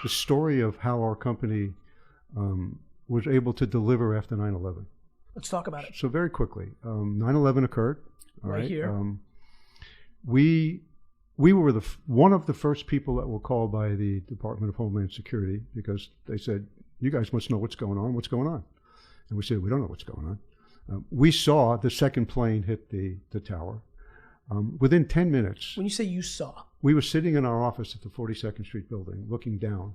the story of how our company was able to deliver after 9/11. Let's talk about it. So very quickly, 9/11 occurred. All Right right here. We were one of the first people that were called by the Department of Homeland Security because they said, "You guys must know what's going on. What's going on?" And we said, "We don't know what's going on." We saw the second plane hit the tower. Within 10 minutes, When you say you saw, we were sitting in our office at the 42nd Street building, looking down.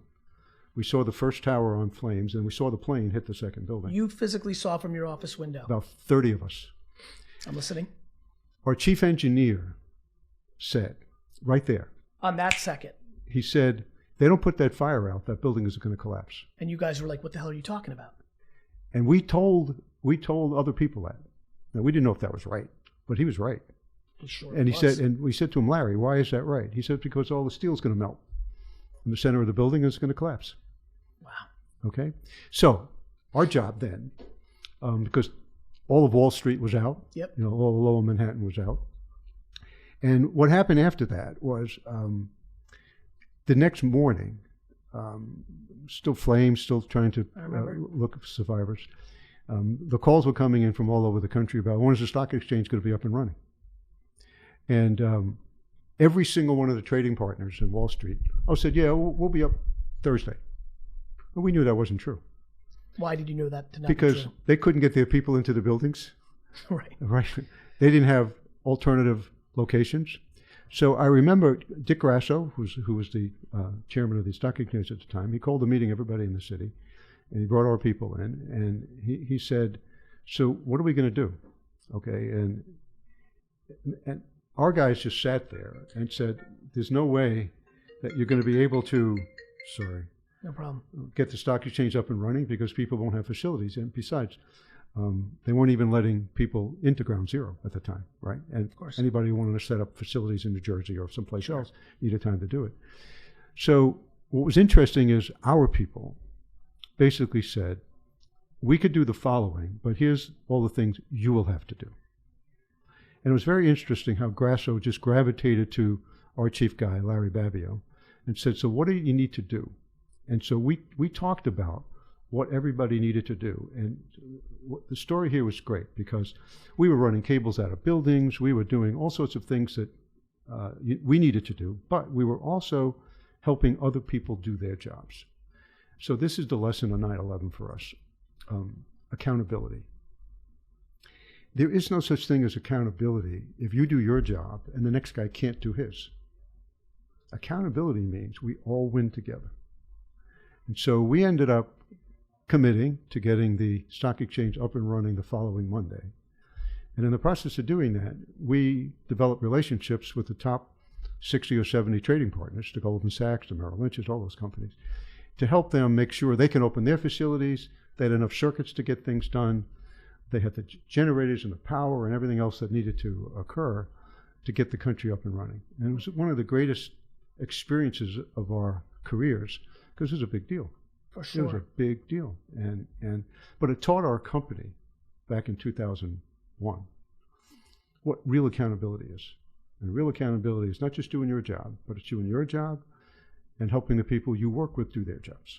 We saw the first tower on flames, and we saw the plane hit the second building. you physically saw from your office window. About 30 of us. I'm listening. Our chief engineer said, right there, On that second. he said, "They don't put that fire out, that building is going to collapse." And you guys were like, what the hell are you talking about? And we told other people that. Now, we didn't know if that was right, but he was right. Sure And he was. said, and we said to him, "Larry, why is that right?" He said, "Because all the steel's going to melt in the center of the building and it's going to collapse." Wow. Okay? So our job then, because all of Wall Street was out, Yep. all of Lower Manhattan was out. And what happened after that was the next morning, still flames, still trying to look for survivors. The calls were coming in from all over the country about when is the stock exchange going to be up and running? And every single one of the trading partners in Wall Street said, "Yeah, we'll be up Thursday." But we knew that wasn't true. Why did you know that to not Because be true? they couldn't get their people into the buildings. Right. Right. They didn't have alternative locations. So I remember Dick Grasso, who was the chairman of the stock exchange at the time, he called a meeting, everybody in the city, and he brought our people in, and he said, "So what are we going to do?" Okay, and our guys just sat there and said, "There's no way that you're going to be able to, No problem. get the stock exchange up and running because people won't have facilities. And besides, they weren't even letting people into Ground Zero at the time, right? And Of course. anybody who wanted to set up facilities in New Jersey or someplace else needed time to do it. So what was interesting is our people basically said, "We could do the following, but here's all the things you will have to do." And it was very interesting how Grasso just gravitated to our chief guy, Larry Babbio, and said, "So what do you need to do?" And so we talked about what everybody needed to do. And the story here was great because we were running cables out of buildings. We were doing all sorts of things that we needed to do, but we were also helping other people do their jobs. So this is the lesson on 9/11 for us, accountability. There is no such thing as accountability if you do your job and the next guy can't do his. Accountability means we all win together. And so we ended up committing to getting the stock exchange up and running the following Monday. And in the process of doing that, we developed relationships with the top 60 or 70 trading partners, the Goldman Sachs, the Merrill Lynch's, all those companies, to help them make sure they can open their facilities, they had enough circuits to get things done, they had the generators and the power and everything else that needed to occur to get the country up and running. And it was one of the greatest experiences of our careers because it was a big deal. For sure. It was a big deal. But it taught our company back in 2001 what real accountability is. And real accountability is not just doing your job, but it's doing your job and helping the people you work with do their jobs.